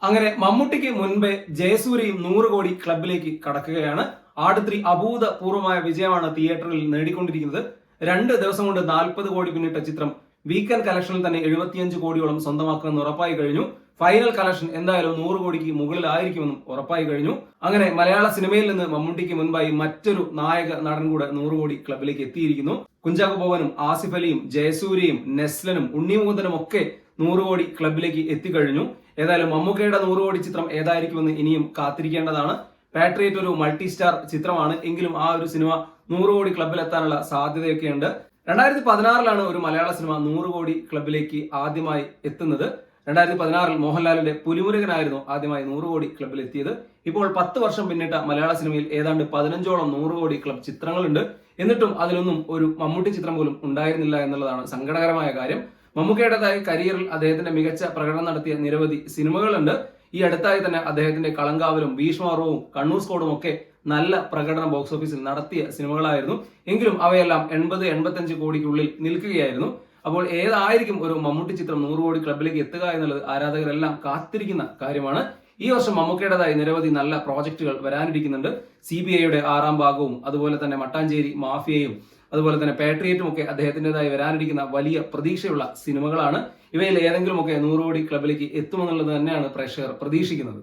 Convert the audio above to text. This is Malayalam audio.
അങ്ങനെ മമ്മൂട്ടിക്ക് മുൻപേ ജയസൂര്യയും 100 കോടി ക്ലബിലേക്ക് കടക്കുകയാണ്. ആട് 3 അഭൂതപൂർവമായ വിജയമാണ് തിയേറ്ററിൽ നേടിക്കൊണ്ടിരിക്കുന്നത്. 2 ദിവസം കൊണ്ട് 40 കോടി പിന്നിട്ട ചിത്രം വീക്കെൻഡ് കളക്ഷനിൽ തന്നെ 75 കോടിയോളം സ്വന്തമാക്കുമെന്ന് ഉറപ്പായി കഴിഞ്ഞു. ഫൈനൽ കളക്ഷൻ എന്തായാലും 100 കോടിക്ക് മുകളിലായിരിക്കുമെന്നും ഉറപ്പായി കഴിഞ്ഞു. അങ്ങനെ മലയാള സിനിമയിൽ നിന്ന് മമ്മൂട്ടിക്ക് മുൻപായി മറ്റൊരു നായക നടൻ കൂടെ 100 കോടി ക്ലബിലേക്ക് എത്തിയിരിക്കുന്നു. കുഞ്ചാക്കോ ബോബനും ആസിഫ് അലിയും ജയസൂര്യയും നെസ്ലനും ഉണ്ണിമുകുന്ദനും ഒക്കെ 100 കോടി ക്ലബിലേക്ക് എത്തിക്കഴിഞ്ഞു. ഏതായാലും മമ്മൂക്കയുടെ 100 കോടി ചിത്രം ഏതായിരിക്കുമെന്ന് ഇനിയും കാത്തിരിക്കേണ്ടതാണ്. പാട്രിയറ്റ് ഒരു മൾട്ടി സ്റ്റാർ ചിത്രമാണ് എങ്കിലും ആ ഒരു സിനിമ 100 കോടി ക്ലബിലെത്താനുള്ള സാധ്യതയൊക്കെയുണ്ട്. 2016 ഒരു മലയാള സിനിമ 100 കോടി ക്ലബിലേക്ക് ആദ്യമായി എത്തുന്നത്. 2016 മോഹൻലാലിന്റെ പുലിമുരുകനായിരുന്നു ആദ്യമായി 100 കോടി ക്ലബിൽ എത്തിയത്. ഇപ്പോൾ 10 വർഷം പിന്നിട്ട മലയാള സിനിമയിൽ ഏതാണ്ട് 15ഓളം 100 കോടി ക്ലബ് ചിത്രങ്ങളുണ്ട്. എന്നിട്ടും അതിലൊന്നും ഒരു മമ്മൂട്ടി ചിത്രം പോലും ഉണ്ടായിരുന്നില്ല എന്നുള്ളതാണ് സങ്കടകരമായ കാര്യം. മമ്മൂക്കയുടേതായ കരിയറിൽ അദ്ദേഹത്തിന്റെ മികച്ച പ്രകടനം നടത്തിയ നിരവധി സിനിമകളുണ്ട്. ഈ അടുത്തായി തന്നെ അദ്ദേഹത്തിന്റെ കളങ്കാവലും ഭീഷ്മപർവവും കണ്ണൂർ സ്കോഡും ഒക്കെ നല്ല പ്രകടനം ബോക്സ് ഓഫീസിൽ നടത്തിയ സിനിമകളായിരുന്നു. എങ്കിലും അവയെല്ലാം 80-85 കോടിക്കുള്ളിൽ നിൽക്കുകയായിരുന്നു. അപ്പോൾ ഏതായിരിക്കും ഒരു മമ്മൂട്ടി ചിത്രം 100 കോടി ക്ലബിലേക്ക് എത്തുക എന്നുള്ളത് ആരാധകരെല്ലാം കാത്തിരിക്കുന്ന കാര്യമാണ്. ഈ വർഷം മമ്മൂക്കയുടേതായി നിരവധി നല്ല പ്രോജക്റ്റുകൾ വരാനിരിക്കുന്നുണ്ട്. CBIയുടെ 6ാം ഭാഗവും അതുപോലെ തന്നെ മട്ടാഞ്ചേരി മാഫിയയും അതുപോലെ തന്നെ പാട്രിയറ്റും ഒക്കെ അദ്ദേഹത്തിൻ്റെതായി വരാനിരിക്കുന്ന വലിയ പ്രതീക്ഷയുള്ള സിനിമകളാണ്. ഇവയിൽ ഏതെങ്കിലുമൊക്കെ 100 കോടി ക്ലബിലേക്ക് എത്തുമെന്നുള്ളത് തന്നെയാണ് പ്രേക്ഷകർ പ്രതീക്ഷിക്കുന്നത്.